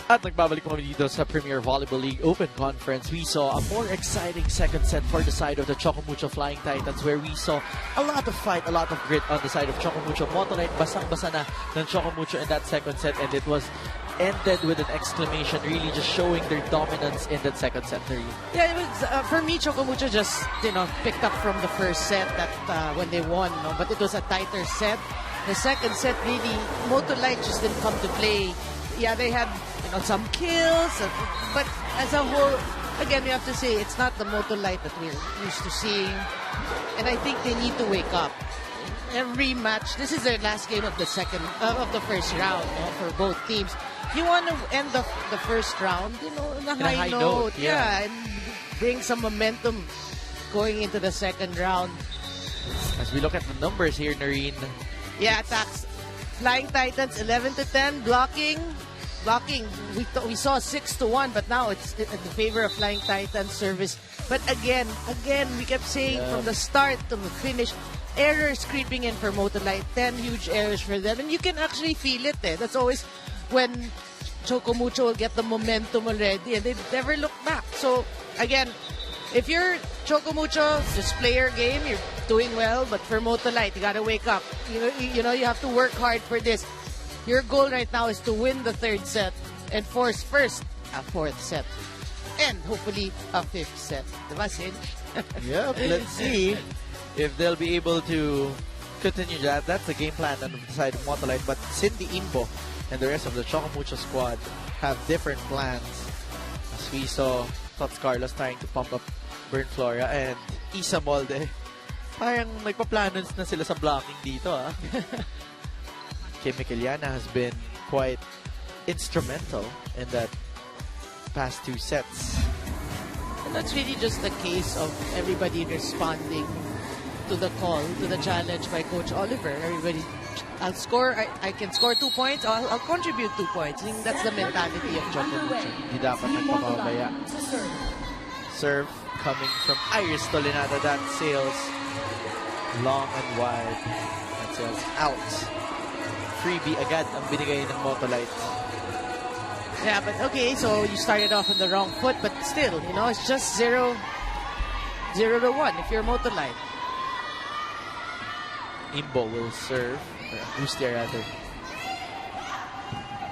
At nagbabalik po kami dito sa Premier Volleyball League Open Conference, we saw a more exciting second set for the side of the ChocoMucho Flying Titans, where we saw a lot of fight, a lot of grit on the side of ChocoMucho. Motolite basang-basa na ng ChocoMucho in that second set, and it was ended with an exclamation, really just showing their dominance in that second set. Yeah, it was for me. ChocoMucho just picked up from the first set that when they won, but it was a tighter set. The second set, really, Motolite just didn't come to play. Yeah, they had some kills, but as a whole, again, we have to say it's not the Motolite that we're used to seeing, and I think they need to wake up. Every match, this is their last game of the first round for both teams. You want to end the first round, on a high note, and bring some momentum going into the second round. As we look at the numbers here, Noreen. Yeah, attacks. Flying Titans 11-10, blocking. We saw 6-1, but now it's in the favor of Flying Titans service. But again, we kept saying from the start to the finish, errors creeping in for Motolite, 10 huge errors for them, and you can actually feel it. That's always when ChocoMucho will get the momentum already, and they never look back. So again, if you're ChocoMucho, just play your game. You're doing well, but for Motolite, you gotta wake up. You have to work hard for this. Your goal right now is to win the third set and force first a fourth set, and hopefully a fifth set. Diba, Sin? Yep, let's see if they'll be able to continue that. That's the game plan on the side of Motolite, but Cindy Imbo and the rest of the ChocoMucho squad have different plans. As we saw Tots Carlos trying to pump up Bern Flora and Isa Molde. Parang nagpa-planos na sila sa blocking dito, Kim Micheliana has been quite instrumental in that past two sets. And that's really just the case of everybody responding to the call, to the challenge by Coach Oliver. Everybody, I'll score, I can score 2 points, I'll contribute 2 points. I think that's the mentality of ChocoMucho. Hindi dapat nagpapabaya. Serve coming from Iris Tolinada. That sails long and wide. That sails out. Freebie agad ang binigay ng Motolite. Yeah, but okay, so you started off on the wrong foot, but still, it's just 0-1 if you're Motolite. Imbo will serve, Bustia rather.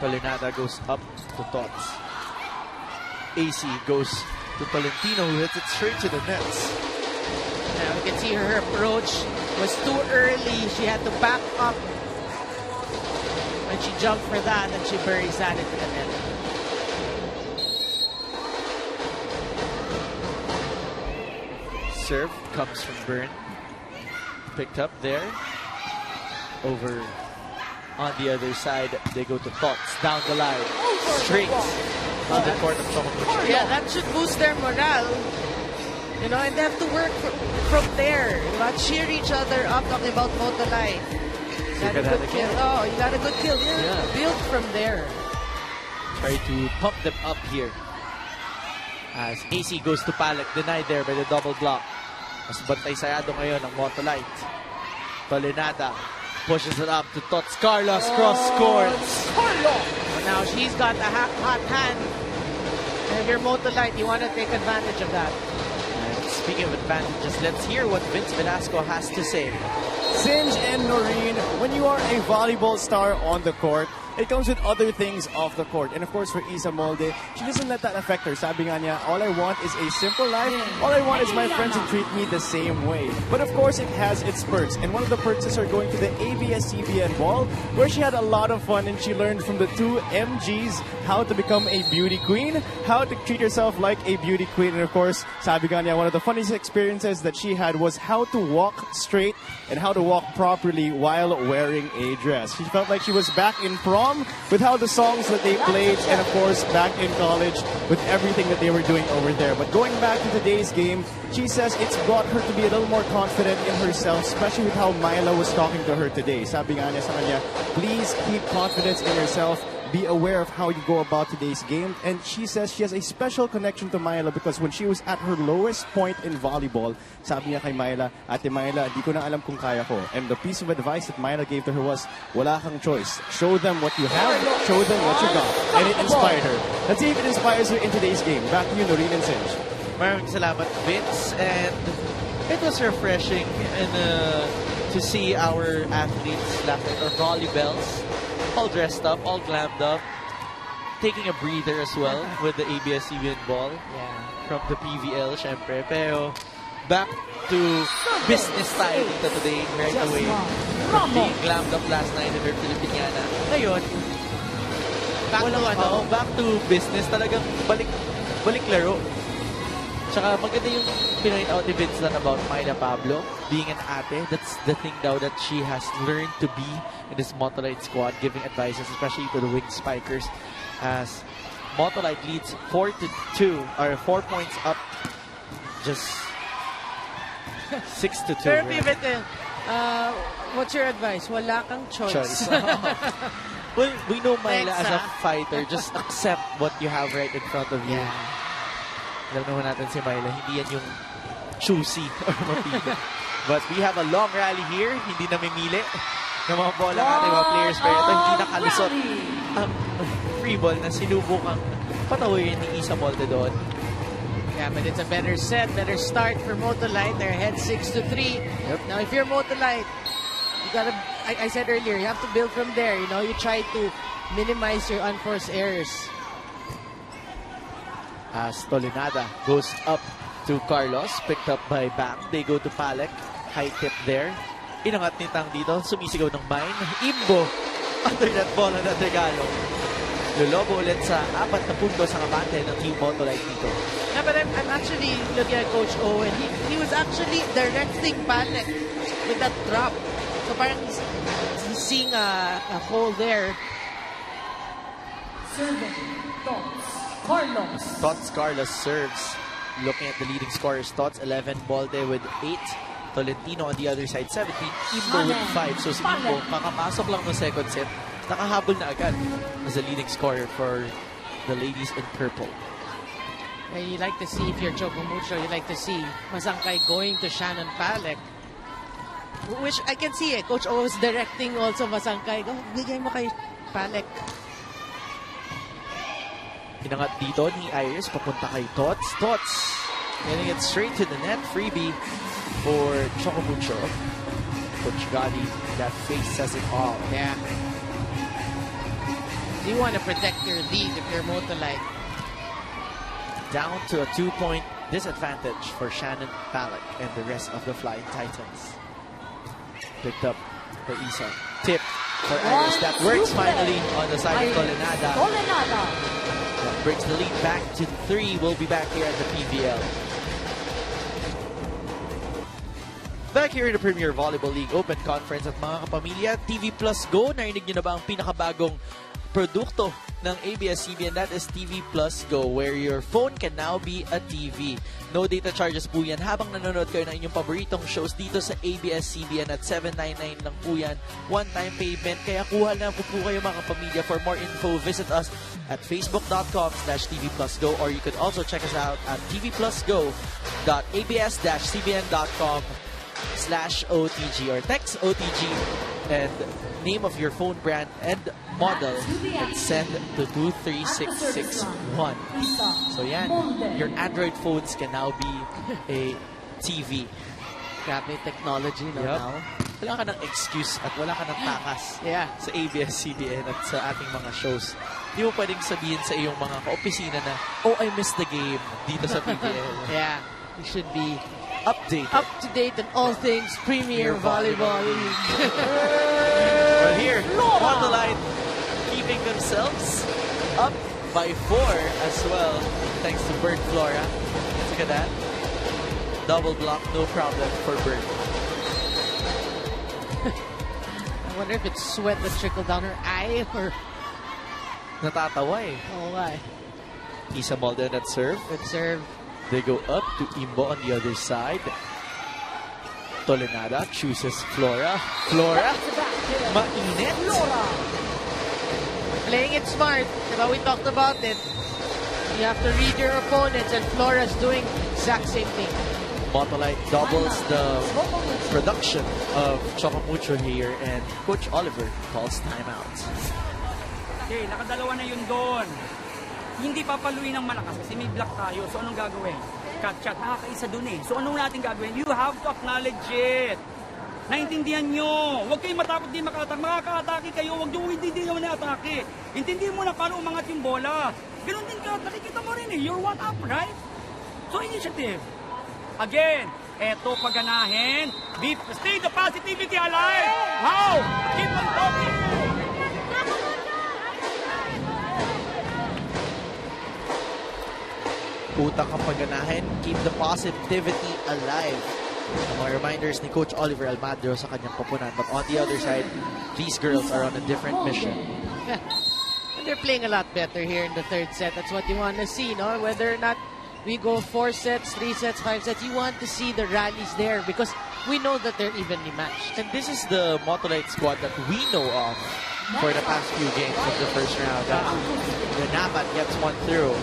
Tolinada goes up to Tots. AC goes to Tolentino, who hits it straight to the nets. Yeah, we can see her approach was too early. She had to back up. When she jumped for that, and she buries that into the net. Serve comes from Bern. Picked up there. Over on the other side, they go to Tots. Down the line. Straight on the court of ChocoMucho. Yeah, that should boost their morale. And they have to work from there. Cheer each other up, talking about Motolite. You got a good kill. Oh, you got a good kill. Yeah. Build from there. Try to pump them up here. As AC goes to Palak, denied there by the double block. Mas bantay sayado ngayon ng Motolite. Tolinada pushes it up to Tots Carlos, cross courts. But now she's got a hot hand. And if you're Motolite, you want to take advantage of that. And speaking of advantages, let's hear what Vince Velasco has to say. Singe and Noreen, when you are a volleyball star on the court, it comes with other things off the court. And of course, for Isa Molde, she doesn't let that affect her. Sabi nga niya, all I want is a simple life. All I want is my friends to treat me the same way. But of course, it has its perks. And one of the perks is her going to the ABS-CBN ball, where she had a lot of fun and she learned from the two MGs how to become a beauty queen, how to treat yourself like a beauty queen. And of course, sabi nga niya, one of the funniest experiences that she had was how to walk straight and how to walk properly while wearing a dress. She felt like she was back in prom with how the songs that they played, and of course back in college with everything that they were doing over there. But going back to today's game, she says it's brought her to be a little more confident in herself, especially with how Myla was talking to her today. Sabi nga niya sa kanya, please keep confidence in yourself. be aware of how you go about today's game. And she says she has a special connection to Myla because when she was at her lowest point in volleyball, sabi niya kay Myla, Ate Myla, di ko na alam kung kaya ko. And the piece of advice that Myla gave to her was, wala kang choice. Show them what you have, show them what you got. And it inspired her. Let's see if it inspires her in today's game. Back to you, Noreen and Sinj. Maraming salamat, Vince. And it was refreshing and to see our athletes laughing, or volleybells, all dressed up, all glammed up, taking a breather as well with the ABS-CBN ball from the PVL, syempre. Pero back to business style dito today, right away. From being glammed up last night in her Filipiniana. Ngayon, back to business. Talagang balik laro. Tsaka maganda yung pinoint out ni Vince about Myla Pablo being an ate. That's the thing now that she has learned to be in this Motolite squad, giving advices, especially to the wing spikers, as Motolite leads 4-2, or 4 points up, just 6-2. Pero Pivot, what's your advice? Wala kang choice. Well, we know Myla Thanks, as a fighter. Just accept what you have right in front of you. Alam naman natin si Myla, hindi yan yung choosy or mapili. But we have a long rally here. Hindi namimili ng mga bola ng ating mga players. Pero ito hindi nakalusot ang free ball na sinubukang patawirin ni Isa Molde doon. Yeah, but it's a better set, better start for Motolite. They're ahead 6-3. Yep. Now, if you're Motolite, you gotta, I said earlier, you have to build from there. You know, you try to minimize your unforced errors. As Tolenada goes up to Carlos, picked up by Bang. They go to Palek. High tip there. Inangat ni Tang dito. Sumisigaw ng mine. Imbo. Under that ball na regalo. Lulobo ulit sa 4 na puntos ang abante ng Team Motolite dito. Yeah, but I'm actually looking at Coach O, and he was actually directing Palek with that drop. So parang he's seeing a hole there. Carlos serves. Looking at the leading scorers, Tots 11, Balde with 8, Tolentino on the other side 17, Imbo with 5. So si Imbo, kakapasok lang ng second set, nakahabol na agad as the leading scorer for the ladies in purple. And you like to see, if you're ChocoMucho, you like to see Masangkay going to Shannon Palek. Which I can see it. Coach O is directing also Masangkay. Go, bigay mo kay Palek. Inangat dito ni Iris, papunta kay Tots. Tots, getting it straight to the net. Freebie for ChocoMucho. Coach Gotti, that face says it all. Yeah. You want to protect your lead if you're Motolite. Down to a 2-point disadvantage for Shannon Palek and the rest of the Flying Titans. Picked up for Isa. Tip for Iris. That works finally on the side of Tolenada. That brings the lead back to 3. We'll be back here at the PVL. Back here in the Premier Volleyball League Open Conference at mga kapamilya, TV Plus Go. Narinig nyo na ba ang pinakabagong produkto ng ABS-CBN? That is TV Plus Go, where your phone can now be a TV. No data charges po yan habang nanonood kayo ng inyong paboritong shows dito sa ABS-CBN at $7.99 lang po yan. One-time payment. Kaya kuha na po kayo mga kapamilya. For more info, visit us at facebook.com/tvplusgo, or you could also check us out at tvplusgo.abs-cbn.com/OTG, or text OTG and name of your phone brand and model and send to 23661. So yan, your Android phones can now be a TV. Grabe technology now. Wala ka ng excuse at wala ka ng takas sa ABS-CBN at sa ating mga shows. Hindi mo pwedeng sabihin sa iyong mga kaopisina na, oh, I missed the game dito sa PBL. Yeah, you should be updated. Up to date on all things Premier Volleyball League. Well, here, Motolite keeping themselves up by 4 as well, thanks to Bird Flora. Look at that. Double block, no problem for Bird. I wonder if it's sweat that trickled down her eye or... Natatawa eh. Oh, why? Isa Molde that serve. Good serve. They go up to Imbo on the other side. Tolenada chooses Flora. Flora, mainit. playing it smart. Diba, we talked about it. You have to read your opponents, and Flora's doing exact same thing. Motolite doubles the production of ChocoMucho here, and Coach Oliver calls timeout. Okay, nakadalawa na yun doon. Hindi papaluin ng malakas kasi may block tayo. So anong gagawin? Cut shot, nakakaisa doon eh. So anong natin gagawin? You have to acknowledge it. Naintindihan nyo. Huwag kayong matakot din makatake. Makaka-atake kayo. Huwag nyo hindi naman na-atake. Intindihin mo na paano umangat yung bola. Ganun din ka. Nakikita mo rin eh. You're one up, right? So initiative. Again, eto paganahin. Stay the positivity alive. How? Keep on talking. Utak ang pagganahin, keep the positivity alive. Mga reminders ni Coach Oliver Almadro sa kanyang koponan. But on the other side, these girls are on a different mission. Yeah. And they're playing a lot better here in the third set. That's what you want to see, no? Whether or not we go 4 sets, 3 sets, 5 sets, you want to see the rallies there because we know that they're evenly matched. And this is the Motolite squad that we know of for the past few games of the first round. The Nabat gets one through.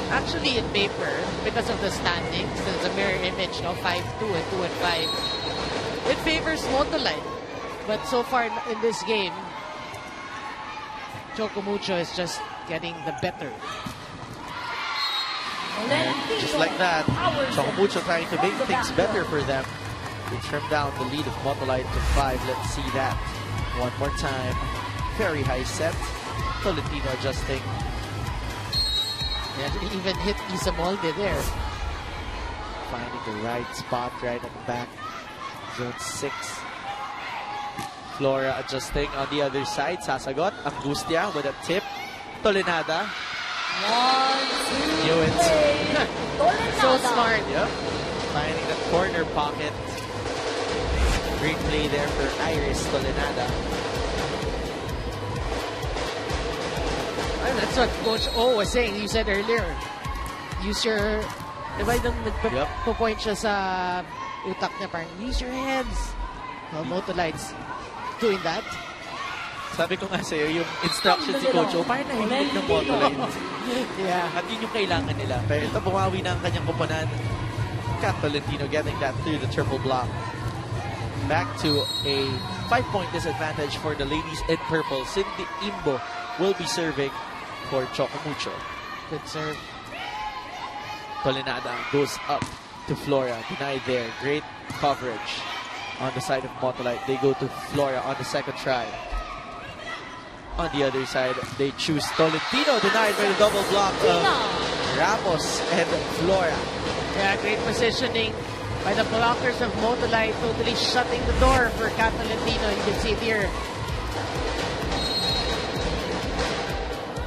Actually, in paper, because of the standings, there's a mirror image, no? 5-2 and 2 and 5. It favors Motolite. But so far in this game, ChocoMucho is just getting the better. And just like that, ChocoMucho trying to make things better for them. They trim down the lead of Motolite to 5. Let's see that one more time. Very high set. Tolentino adjusting. Yeah, he even hit Isa Molde there. Finding the right spot right at the back. Zone 6. Flora adjusting on the other side. Sasagot. Angustia with a tip. Tolenada. Knew it. So smart. Yep. Finding the corner pocket. Great play there for Iris Tolenada. That's what Coach O was saying. You said earlier, use your... Diba yung nagpo-point siya sa utak niya, parang use your hands. Well, Motolite's doing that. Sabi ko nga sa'yo, yung instructions si Coach O, parang nahilig ng Motolite. Yeah. At yun yung kailangan nila. Pero ito, bumawi na ang kanyang kuponan. Kat Tolentino getting that through the triple block. Back to a 5-point disadvantage for the ladies in purple. Cindy Imbo will be serving for ChocoMucho. Good serve. Tolenada goes up to Flora. Denied there. Great coverage on the side of Motolite. They go to Flora on the second try. On the other side, they choose Tolentino. Denied by the double block of Ramos and Flora. Yeah, great positioning by the blockers of Motolite, totally shutting the door for Kat Tolentino. You can see it here.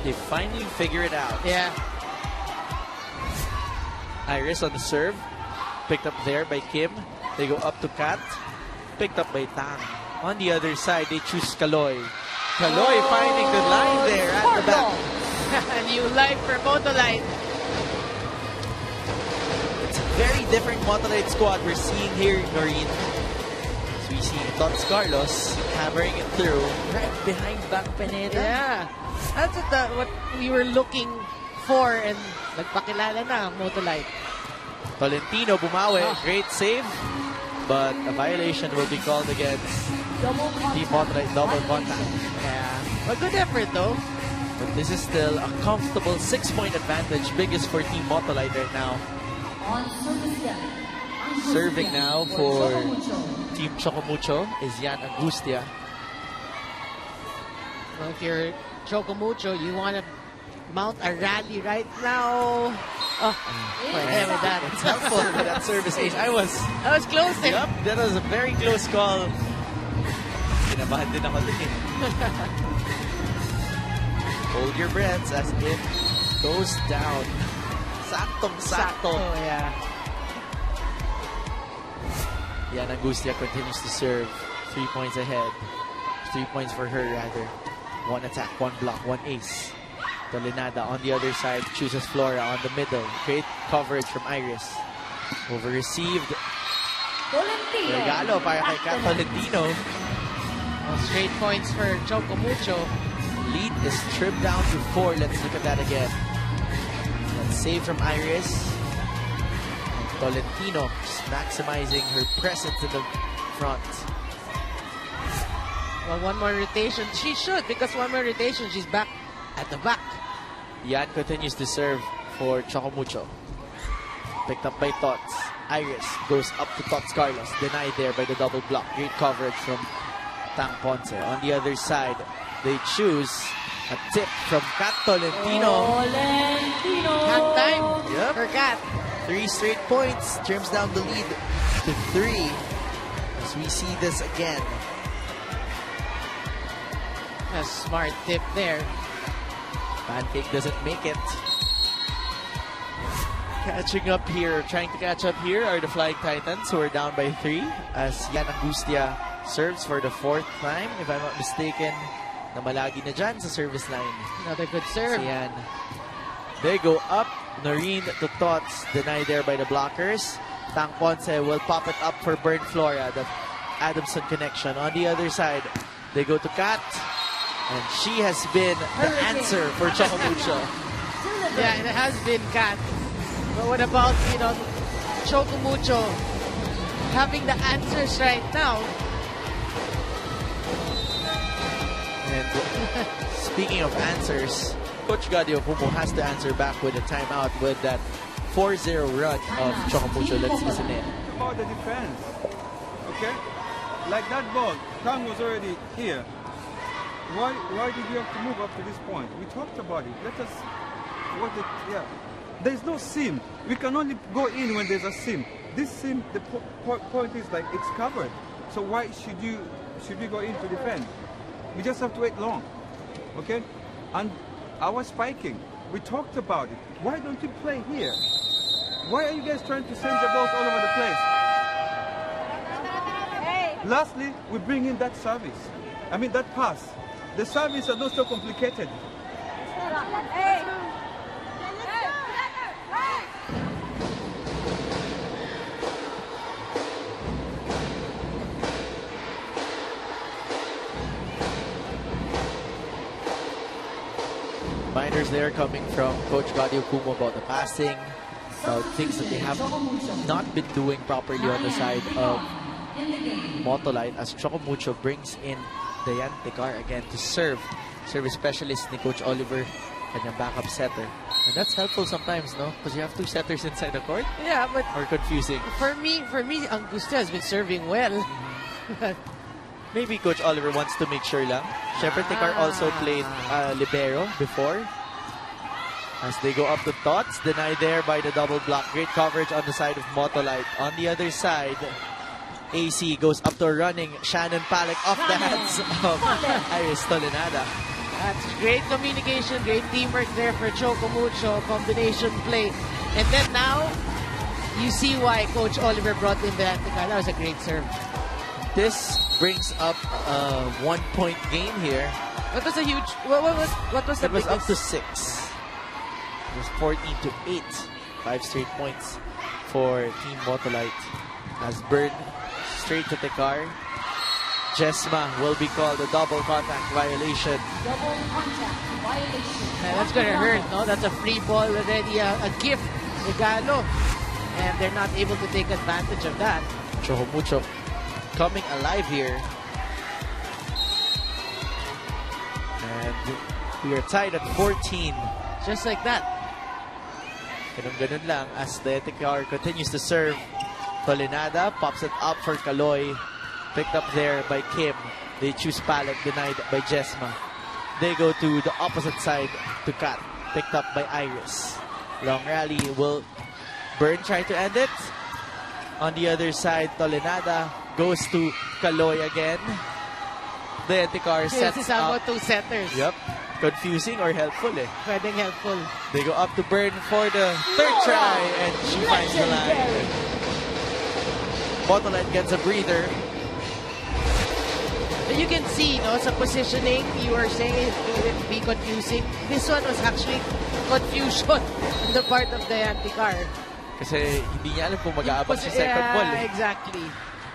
They finally figure it out. Yeah. Iris on the serve. Picked up there by Kim. They go up to Kat. Picked up by Tang. On the other side, they choose Kaloy. Kaloy finding the line there at the back. A new life for Motolite. It's a very different Motolite squad we're seeing here, Noreen. As we see Tots Carlos hammering it through right behind back Pineda. Yeah. That's what we were looking for, and nagpakilala na Motolite. Tolentino bumawi. Great save. But a violation will be called against Team Motolite, double contact. Yeah. But good effort though. But this is still a comfortable 6-point advantage. Biggest for Team Motolite right now. Serving now for Team ChocoMucho is Yan Angustia. Well, if you're ChocoMucho, you want to mount a rally right now. Oh, yeah, with that. It's helpful with that service ace. I was close there. Yep, that was a very close call. Kinabahan din ako din. Hold your breaths as it goes down. Saktong-sakto. Oh, yeah. Yan Angustia continues to serve. 3 points ahead. 3 points for her, rather. 1 attack, 1 block, 1 ace. Tolenada on the other side chooses Flora on the middle. Great coverage from Iris. Over-received. Regalo para kay Kat Tolentino. Straight points for ChocoMucho. Lead is trimmed down to 4. Let's look at that again. That's save from Iris. And Tolentino just maximizing her presence in the front. Well, one more rotation. She should, because one more rotation, she's back at the back. Yan continues to serve for ChocoMucho. Picked up by Tots. Iris goes up to Tots Carlos. Denied there by the double block. Great coverage from Tang Ponce. On the other side, they choose a tip from Kat Tolentino. Cat time Yep. for Cat. 3 straight points. Trims down the lead to 3. As we see this again. A smart tip there. Pancake doesn't make it. Catching up here, trying to catch up here are the Flying Titans, who are down by 3 as Yan Angustia serves for the 4th time, if I'm not mistaken. Namalagi na dyan sa service line. Another good serve. Si Yan. They go up. Noreen to Tots, denied there by the blockers. Tang Ponce will pop it up for Burn Flora, the Adamson connection. On the other side, they go to Kat. And she has been the answer for ChocoMucho. Yeah, it has been Cat. But what about, ChocoMucho having the answers right now? And speaking of answers, Coach Gadio Pumo has to answer back with a timeout with that 4-0 run of ChocoMucho. Let's listen in. About the defense, okay? Like that ball, Kang was already here. Why did you have to move up to this point? We talked about it. Let us, There's no seam. We can only go in when there's a seam. This seam, the point is like it's covered. So why should we go in to defend? We just have to wait long, okay? And our spiking, we talked about it. Why don't you play here? Why are you guys trying to send the balls all over the place? Lastly, we bring in that service. I mean that pass. The service are not so complicated. Minders there coming from Coach Gadio Pumo about the passing, about things that they have not been doing properly on the side of Motolite, as ChocoMucho brings in Dayan Tecar again to serve. Service specialist ni Coach Oliver, kanyang backup setter. And that's helpful sometimes, no? Because you have 2 setters inside the court. Yeah, but Or confusing. for me, Angustia has been serving well. Maybe Coach Oliver wants to make sure lang. Syempre, Tecar also played libero before. As they go up to Tots, denied there by the double block. Great coverage on the side of Motolite. On the other side, AC goes up to a running Shannon Palek off the hands of Iris Tolenada. That's great communication, great teamwork there for ChocoMucho, combination play. And then now, you see why Coach Oliver brought in the Antica. That was a great serve. This brings up a 1-point game here. What was a huge? What was the It was up biggest? to 6. It was 14-8. 5 straight points for Team Motolite. As Bird straight to Tecar. Jesma will be called a double contact violation. Man, that's gonna hurt, no? That's a free ball already, a gift, regalo. And they're not able to take advantage of that. ChocoMucho coming alive here. And we are tied at 14. Just like that. Ganun lang as the Tecar continues to serve. Tolenada pops it up for Kaloy. Picked up there by Kim. They choose Palek, denied by Jesma. They go to the opposite side to Kat. Picked up by Iris. Long rally. Will Burn try to end it? On the other side, Tolenada goes to Kaloy again. The Tecar This sets is up. about 2 setters. Yep. Confusing or helpful eh. Pwedeng helpful. They go up to Burn for the 3rd try and she finds the line. Motolite gets a breather. And you can see, no, sa positioning, you were saying it would be confusing. This one was actually confusion on the part of the Anticar. Kasi hindi niya alam kung mag-aabang sa second ball eh. Exactly.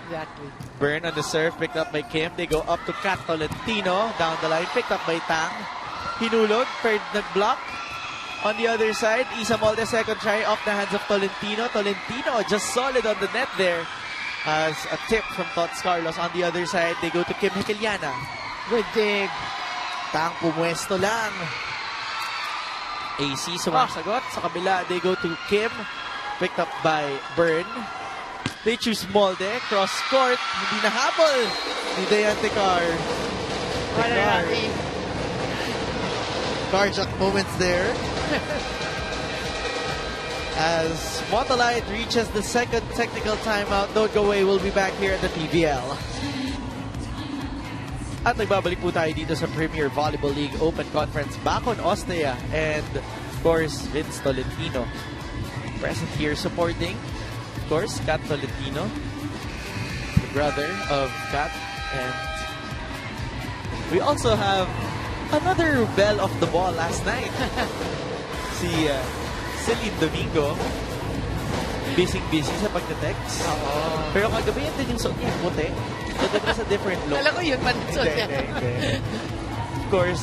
Exactly. Burn on the serve, picked up by Kim. They go up to Kat Tolentino. Down the line, picked up by Tang. Hinulog, third nag-block. On the other side, Isa Molde, second try off the hands of Tolentino. Tolentino just solid on the net there. As a tip from Tots Carlos. On the other side, they go to Kim Hekeliana. Good dig. Tang pumuesto lang. AC sumasagot. Sa kabila, they go to Kim. Picked up by Byrne. They choose Molde. Cross court. Hindi nahabol ni Dayante Carr. Carjack moments there. As Motolite reaches the second technical timeout. Don't go away. We'll be back here at the PVL. At nagbabalik po tayo dito sa Premier Volleyball League Open Conference. Bacon Ostea and, of course, Vince Tolentino. Present here supporting, of course, Kat Tolentino, the brother of Kat. And we also have another belle of the ball last night. Si Celine Domingo. Busy sa pagte-text. Pero kagabi yan din yung suot niya, puti. But that was a different look. Alam ko yun, pansuot niya. Hindi. Of course,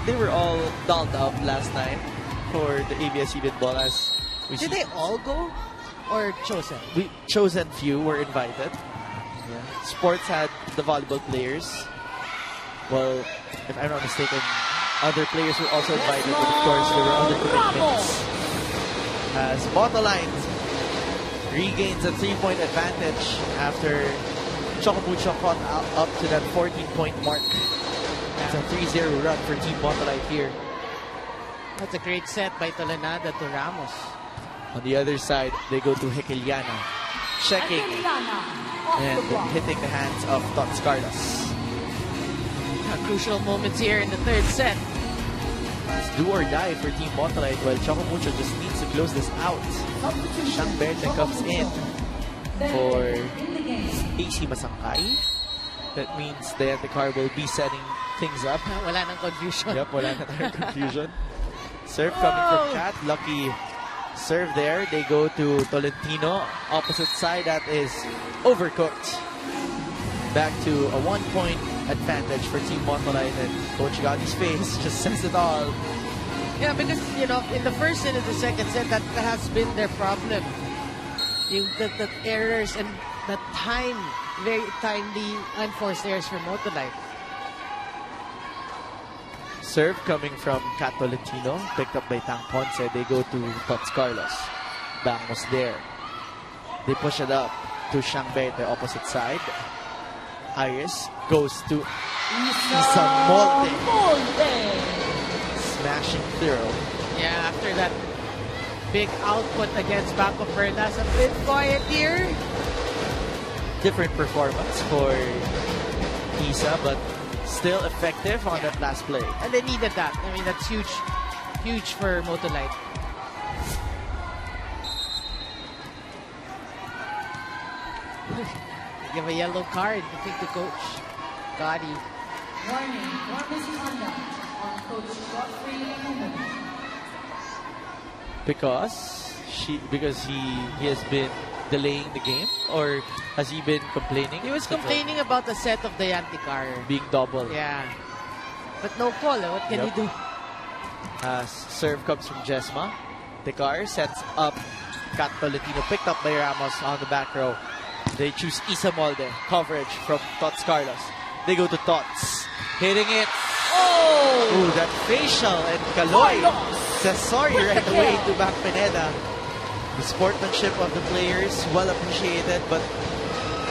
they were all dolled up last night for the ABS-CBN ball as we Did see. they all go? Or chosen? We chosen few were invited. Yeah. Sports had the volleyball players. Well, if I'm not mistaken, other players were also invited, but of course there were other commitments. As Motolite regains a 3-point advantage after ChocoMucho caught up to that 14-point mark. It's a 3-0 run for Team Motolite here. That's a great set by Tolenada to Ramos. On the other side, they go to Hekeliana, checking and hitting the hands of Tots Carlos. Crucial moments here in the third set. It's do or die for Team Motolite while ChocoMucho just needs to close this out. Shang Berte comes in for AC Masangkay. That means that the car will be setting things up. Wala nang confusion. Yep, wala na tayong confusion. Serve coming from Kat. Lucky serve there. They go to Tolentino. Opposite side, that is overcooked. Back to a 1-point advantage for Team Motolite, and Coach Gotti's face just says it all. Yeah, because, you know, in the first and in the second set, that has been their problem. The errors and the time, very timely unforced errors for Motolite. Serve coming from Kat Tolentino, picked up by Tang Ponce. They go to Tots Carlos. Bang was there. They push it up to Shang Berte, opposite side. Iris goes to Isa Molde. Smashing through. Yeah, after that big output against Banco Perlas, a bit quiet here. Different performance for Isa, but still effective on that last play. And they needed that. I mean, that's huge. Huge for Motolite. Give a yellow card, I think, to Coach Gotti. Warning, for misconduct on Coach Godfrey Newman. Because he has been delaying the game, or has he been complaining? He was complaining about the set of the Yanticar. Being double. Yeah. But no call, what can Yep. you do? Serve comes from Jesma. Tekar sets up Kat Tolentino, picked up by Ramos on the back row. They choose Isa Molde. Coverage from Tots Carlos. They go to Tots. Hitting it. Oh! Ooh, that facial, and Kaloy says sorry right away to Back Pineda. The sportsmanship of the players, well appreciated, but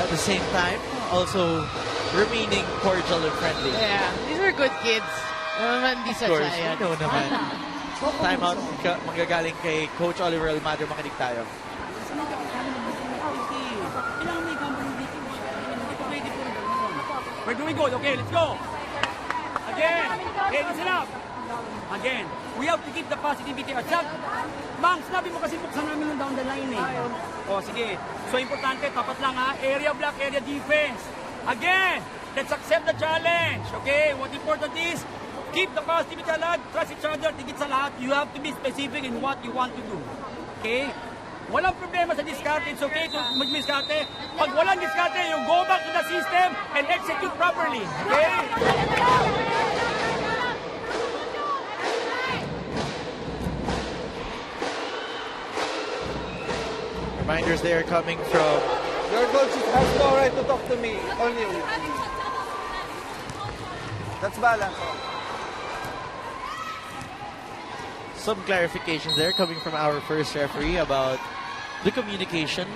at the same time, also remaining cordial and friendly. Yeah, these are good kids. Naman, di Of sa course, Giant. we know naman. Timeout manggagaling kay Coach Oliver Almadro. Makinig tayo. We're doing good. Okay, let's go. Again. Okay, listen up. Again, we have to keep the positivity ourselves. Mang, sinabi mo kasi buksan namin yung down the line eh. O, sige. So, importante, tapat lang ha. Area block, area defense. Again, let's accept the challenge. Okay, what important is, keep the positivity alive, trust each other, tigit sa lahat. You have to be specific in what you want to do. Okay? Walang problema sa diskarte. It's okay to mag-diskarte. Pag walang diskarte, you go back to the system and execute properly. Okay? Reminders there coming from Your coach has no right to talk to me. Only you. That's balance. some clarifications there coming from our first referee about the communication.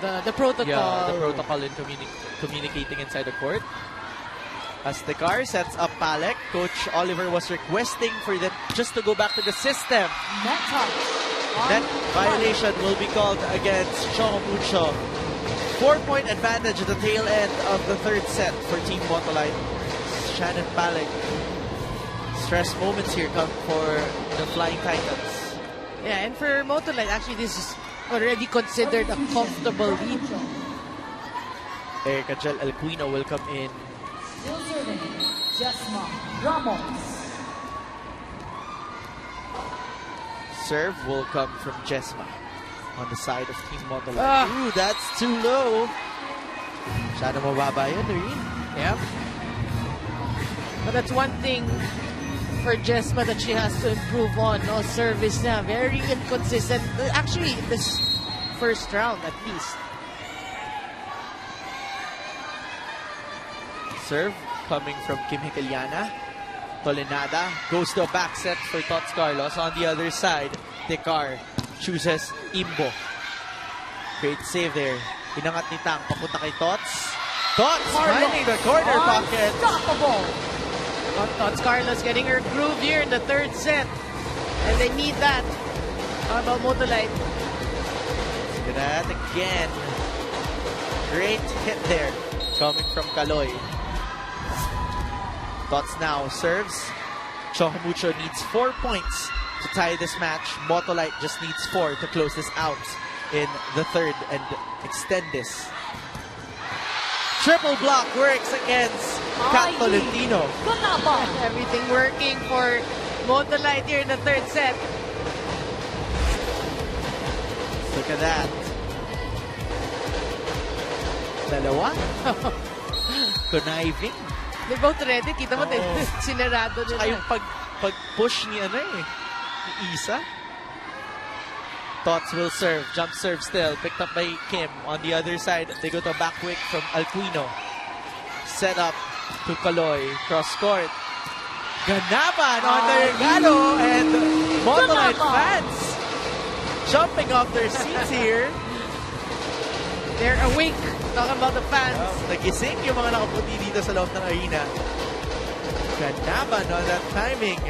The protocol. Yeah, the protocol in communicating inside the court. As the car sets up Palek, Coach Oliver was requesting for them just to go back to the system. That violation will be called against ChocoMucho. 4-point advantage at the tail end of the third set for Team Motolite. Shannon Palek. Stress moments here come for the Flying Titans. Yeah, and for Motolite, actually this is already considered a comfortable lead. Erica Jel Alquino will come in. Still serving, Jesma Ramos. Serve will come from Jesma on the side of Team Motolite. Ah. Ooh, that's too low. Masyado mababa yun, Noreen. Yep. But that's one thing for Jesma that she has to improve on. No service na. Very inconsistent. Actually, in this first round at least. Serve coming from Kim Hicaliana. Tolenada goes to a back set for Tots Carlos. On the other side, Tekar chooses Imbo. Great save there. Inangat ni Tang papunta kay Tots. Tots finding the corner pocket. Unstoppable. Tots Carlos getting her groove here in the third set. And they need that. How about Motolite? Look at that again. Great hit there coming from Kaloy. Tots now serves. ChocoMucho needs 4 points to tie this match. Motolite just needs 4 to close this out in the third and extend this. Triple block works against Kat Tolentino. Everything working for Motolite here in the third set. Look at that. Dalawa. Conniving. They're both ready. Kita mo, Oo. sinarado nila. Saka yung pag-push ni ni Isa. Tots will serve. Jump serve still. Picked up by Kim. On the other side, they go to a back wick from Alquino. Set up to Kaloy. Cross court. Ganaban on the regalo. And Motolite fans jumping off their seats here. They're awake. Talking about the fans. Nagising yung mga nakaputi dito sa loob ng arena. Ganaban on that timing.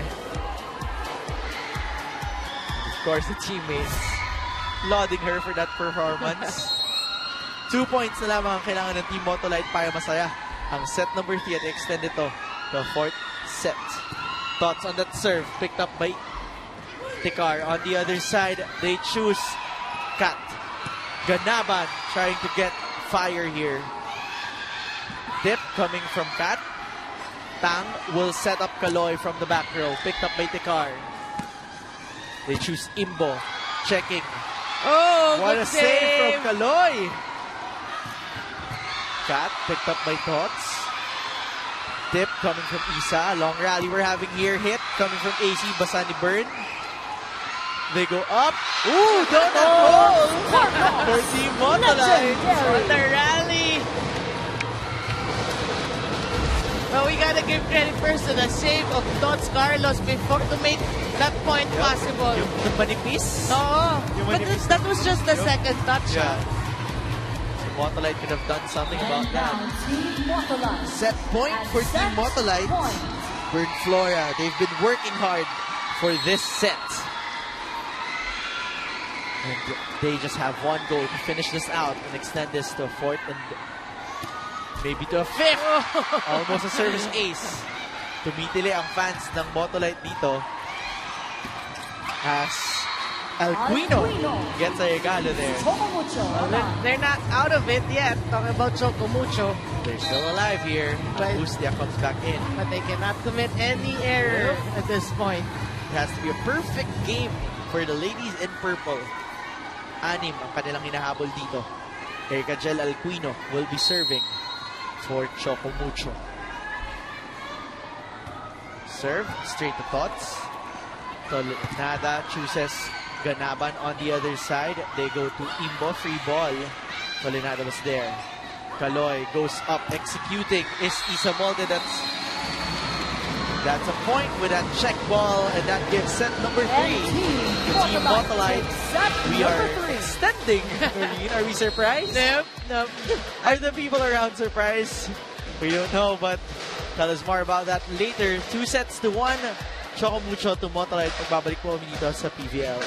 Of course, the teammates lauding her for that performance. 2 points na lamang ang kailangan ng Team Motolite para masaya ang set number 3 at extend ito to fourth set. Thoughts on that serve picked up by Tekar. On the other side, they choose Kat. Ganaban trying to get fire here. Dip coming from Kat. Tang will set up Kaloy from the back row. Picked up by Tekar. They choose Imbo. Checking. Oh, What a good save from Kaloy. Kat picked up by Tots. Dip coming from Isa. Long rally we're having here. Hit coming from AC. Basani Burn. They go up. Ooh, donut hole for Team Motolite. What a rally. But we gotta give credit first to the save of Tots Carlos before to make that point possible. Yung manipis. Oo. Yung But manipis. that was just the second touch. Yeah. So Motolite could have done something about And that. now Team Motolite. Set point for Team Set Motolite. point. Bird Flora, they've been working hard for this set. And they just have one goal to finish this out and extend this to a fourth and maybe to a fifth. Almost a service ace. Tumitili ang fans ng Motolite dito as Alquino gets a regalo there. ChocoMucho. They're not out of it yet. Talking about Chocomucho. They're still alive here. Right. Bustia comes back in. But they cannot commit any error at this point. It has to be a perfect game for the ladies in purple. Anim ang kanilang hinahabol dito. Erica Jel Alquino will be serving for ChocoMucho. Serve, straight to Tots. Tolinada chooses Ganaban on the other side. They go to Imbo, free ball. Tolinada was there. Kaloy goes up, executing. Is Isa Molde. That's a point with that check ball, and that gives set number 3 to Team Motolite. We are extending. Noreen, are we surprised? Nope. Are the people around surprised? We don't know, but tell us more about that later. 2-1. ChocoMucho to Motolite. Pagbabalik po kami dito sa PVL.